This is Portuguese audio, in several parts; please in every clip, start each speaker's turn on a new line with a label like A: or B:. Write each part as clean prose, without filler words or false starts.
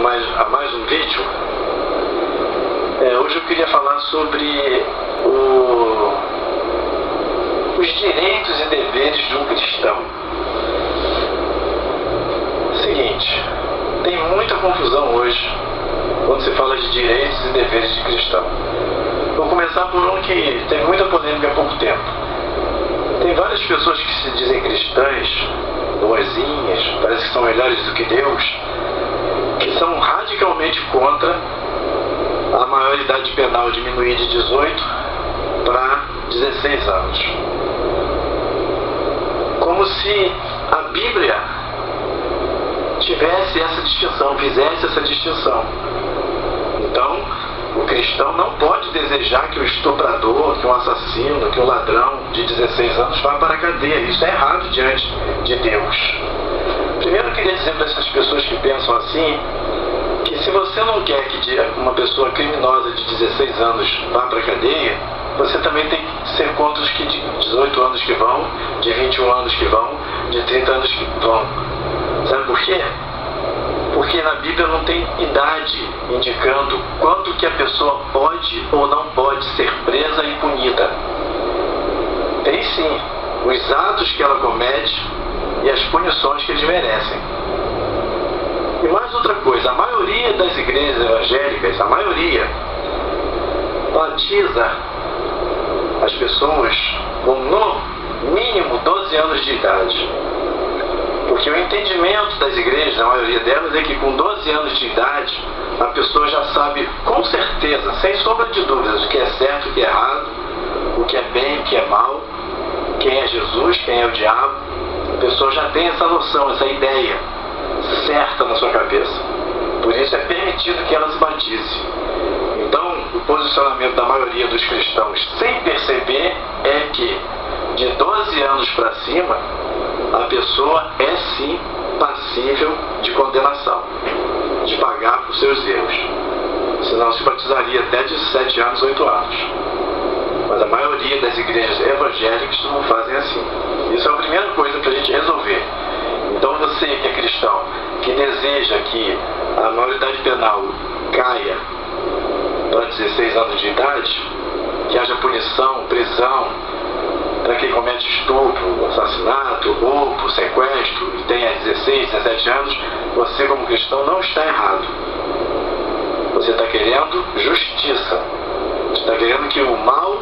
A: a mais um vídeo. Hoje eu queria falar sobre os direitos e deveres de um cristão. Seguinte, tem muita confusão hoje quando se fala de direitos e deveres de cristão. Vou começar por um que teve muita polêmica há pouco tempo. Tem várias pessoas que se dizem cristãs, boazinhas, parece que são melhores do que Deus, que são radicalmente contra a maioridade penal diminuir de 18 para 16 anos. Como se a Bíblia tivesse essa distinção, fizesse essa distinção. Então, o cristão não pode desejar que o estuprador, que um assassino, que um ladrão de 16 anos vá para a cadeia. Isso é errado diante de Deus. Primeiro eu queria dizer para essas pessoas que pensam assim, que se você não quer que uma pessoa criminosa de 16 anos vá para a cadeia, você também tem que ser contra os que de 18 anos que vão, de 21 anos que vão, de 30 anos que vão. Sabe por quê? Porque na Bíblia não tem idade indicando quanto que a pessoa pode ou não pode ser presa e punida. Tem sim os atos que ela comete e as punições que eles merecem. E mais outra coisa, a maioria das igrejas evangélicas, a maioria, batiza as pessoas com no mínimo 12 anos de idade. Porque o entendimento das igrejas, a maioria delas, é que com 12 anos de idade, a pessoa já sabe com certeza, sem sombra de dúvidas, o que é certo, o que é errado, o que é bem, o que é mal, quem é Jesus, quem é o diabo. A pessoa já tem essa noção, essa ideia certa na sua cabeça. Por isso é permitido que ela se batize. Então, o posicionamento da maioria dos cristãos, sem perceber, é que de 12 anos para cima, a pessoa é sim passível de condenação, de pagar por seus erros. Senão se batizaria até 17 anos, 8 anos. Mas a maioria das igrejas evangélicas não fazem assim. Isso é a primeira coisa para a gente resolver. Então você que é cristão, que deseja que a maioridade penal caia para 16 anos de idade, que haja punição, prisão, para quem comete estupro, assassinato, roubo, sequestro e tenha 16, 17 anos, você como cristão não está errado. Você está querendo justiça. Você está querendo que o mal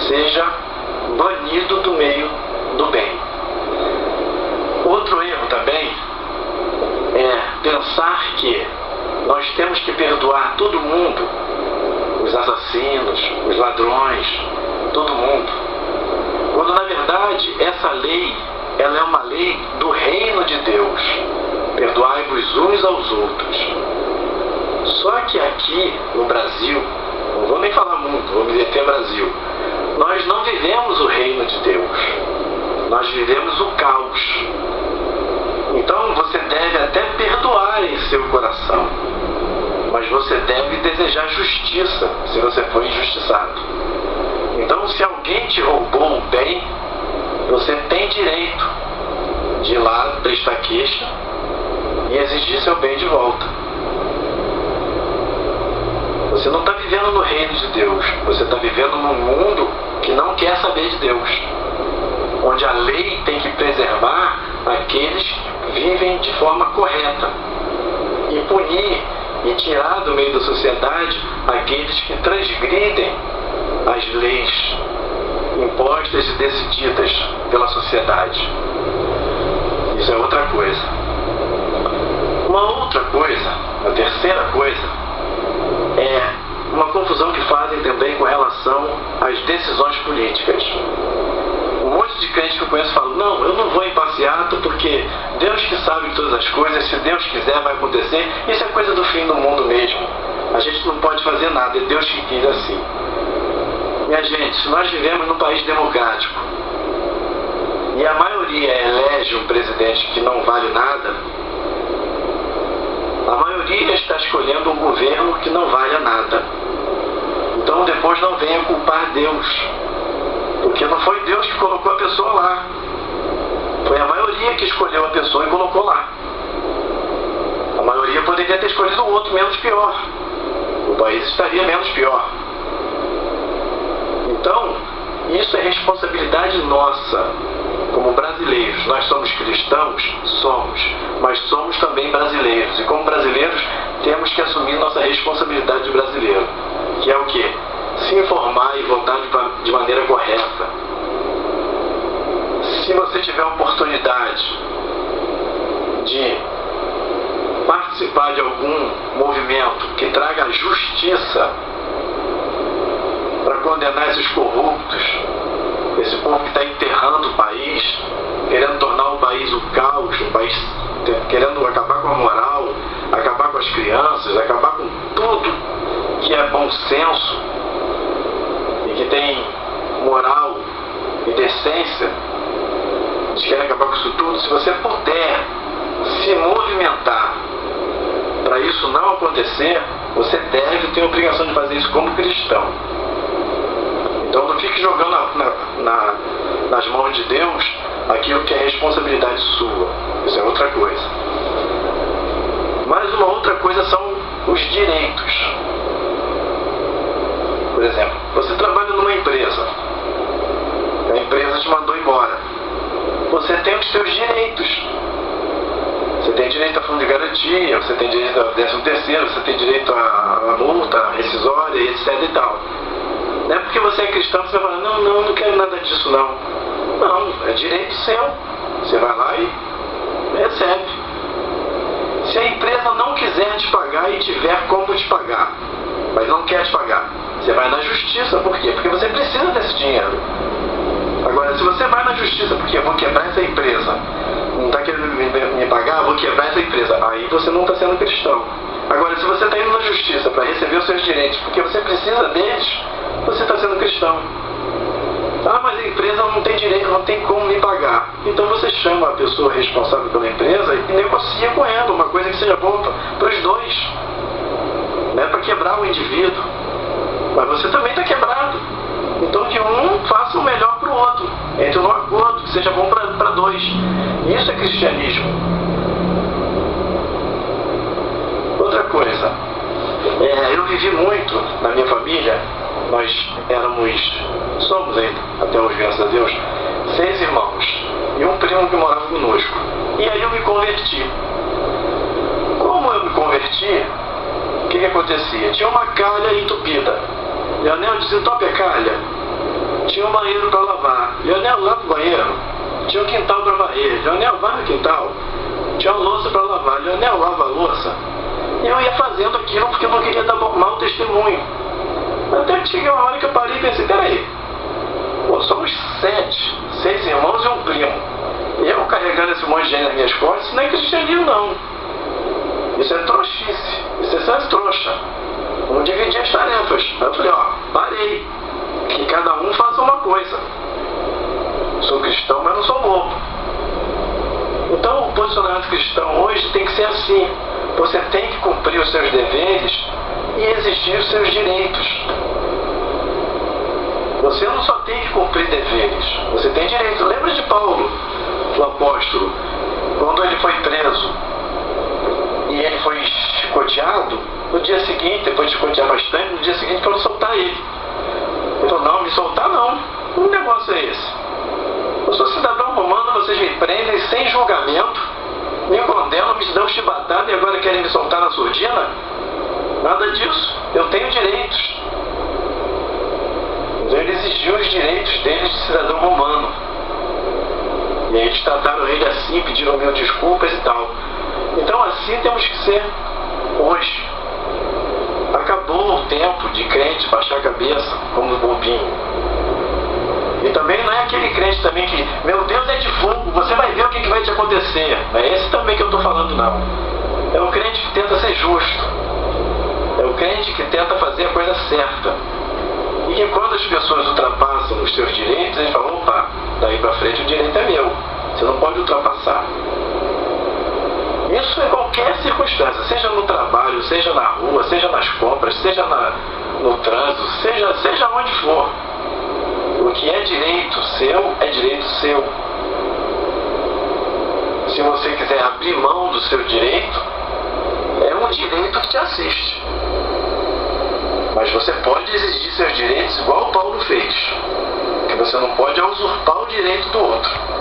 A: seja banido do meio do bem. Outro erro também é pensar que nós temos que perdoar todo mundo, os assassinos, os ladrões, todo mundo. Quando na verdade essa lei, ela é uma lei do reino de Deus. Perdoai-vos uns aos outros. Só que aqui no Brasil, não vou nem falar muito, vou me deter no Brasil, nós não vivemos o reino de Deus. Nós vivemos o caos. Então você deve até perdoar em seu coração, mas você deve desejar justiça se você for injustiçado. Então, se alguém te roubou um bem, você tem direito de ir lá prestar queixa e exigir seu bem de volta. Você não está vivendo no reino de Deus, você está vivendo num mundo que não quer saber de Deus, onde a lei tem que preservar aqueles que vivem de forma correta e punir e tirar do meio da sociedade aqueles que transgridem as leis impostas e decididas pela sociedade. Isso é outra coisa. Uma outra coisa, a terceira coisa, é uma confusão que fazem também com relação às decisões políticas. Um monte de crente que eu conheço fala, não, eu não vou em passeata porque Deus que sabe de todas as coisas, se Deus quiser vai acontecer, isso é coisa do fim do mundo mesmo. A gente não pode fazer nada, é Deus que quis assim. Minha gente, se nós vivemos num país democrático e a maioria elege um presidente que não vale nada, a maioria está escolhendo um governo que não vale nada. Então depois não venha culpar Deus, porque não foi Deus que colocou a pessoa lá, foi a maioria que escolheu a pessoa e colocou lá. A maioria poderia ter escolhido o outro menos pior. O país estaria menos pior. Então, isso é responsabilidade nossa, como brasileiros. Nós somos cristãos? Somos. Mas somos também brasileiros. E como brasileiros, temos que assumir nossa responsabilidade de brasileiro. Que é o quê? Se informar e votar de maneira correta. Se você tiver a oportunidade de participar de algum movimento que traga justiça para condenar esses corruptos, esse povo que está enterrando o país, querendo tornar o país um caos, um país querendo acabar com a moral, acabar com as crianças, acabar com tudo que é bom senso e que tem moral e decência, eles querem acabar com isso tudo. Se você puder se movimentar para isso não acontecer, você deve ter a obrigação de fazer isso como cristão. Então não fique jogando nas mãos de Deus aquilo que é responsabilidade sua. Isso é outra coisa. Mas uma outra coisa são os direitos. Por exemplo, você trabalha numa empresa. A empresa te mandou embora. Você tem os seus direitos. Você tem direito a fundo de garantia, você tem direito a 13º, você tem direito a multa rescisória, etc e tal. Não é porque você é cristão que você vai falar, não quero nada disso não. Não, é direito seu. Você vai lá e recebe. Se a empresa não quiser te pagar e tiver como te pagar, mas não quer te pagar, você vai na justiça. Por quê? Porque você precisa desse dinheiro. Agora, se você vai na justiça porque eu vou quebrar essa empresa, não está querendo me pagar, eu vou quebrar essa empresa, aí você não está sendo cristão. Agora, se você está indo na justiça para receber os seus direitos porque você precisa deles, você está sendo cristão. Ah, mas a empresa não tem direito, não tem como me pagar. Então você chama a pessoa responsável pela empresa e negocia com ela uma coisa que seja boa para os dois. Não é para quebrar o indivíduo, mas você também está quebrado. Então que um faça o melhor para o outro, entre um acordo que seja bom para dois. Isso é cristianismo. Outra coisa, eu vivi muito na minha família. Nós somos ainda, até hoje, graças a Deus, 6 irmãos e um primo que morava conosco. E aí eu me converti. Como eu me converti, o que acontecia? Tinha uma calha entupida. Leonel desentope a calha. Tinha um banheiro para lavar. Leonel, lava o banheiro. Tinha um quintal para varrer. Leonel, vai no quintal. Tinha uma louça para lavar. Leonel, lava a louça. E eu ia fazendo aquilo porque eu não queria dar mau testemunho. Até que cheguei uma hora que eu parei e pensei, peraí, somos 6 irmãos e um primo. E eu carregando esse monte de gente nas minhas costas, isso não é cristianismo não. Isso é trouxice, isso é ser trouxa. Vamos dividir as tarefas. Aí eu falei, parei, que cada um faça uma coisa. Sou cristão, mas não sou bobo. Então o posicionamento cristão hoje tem que ser assim. Você tem que cumprir os seus deveres e exigir os seus direitos. Você não só tem que cumprir deveres, você tem direitos. Lembra de Paulo, o apóstolo, quando ele foi preso e ele foi chicoteado, no dia seguinte, depois de chicotear bastante, no dia seguinte foram soltar ele. Ele falou, não, me soltar não. Que negócio é esse? Eu sou cidadão romano, vocês me prendem sem julgamento, me condenam, me dão chibatada e agora querem me soltar na surdina? Nada disso. Eu tenho direitos. Então ele exigiu os direitos dele de cidadão romano. E aí eles trataram ele assim, pediram mil desculpas e tal. Então assim temos que ser hoje. Acabou o tempo de crente baixar a cabeça como bobinho. E também não é aquele crente também que, meu Deus é de fogo, você vai ver o que vai te acontecer. Não é esse também que eu estou falando não. É o crente que tenta ser justo. É o crente que tenta fazer a coisa certa. E que quando as pessoas ultrapassam os seus direitos, eles falam, opa, daí pra frente o direito é meu. Você não pode ultrapassar. Isso em qualquer circunstância, seja no trabalho, seja na rua, seja nas compras, seja no trânsito, seja onde for. O que é direito seu, é direito seu. Se você quiser abrir mão do seu direito, é direito que te assiste. Mas você pode exigir seus direitos igual o Paulo fez. O que você não pode é usurpar o direito do outro.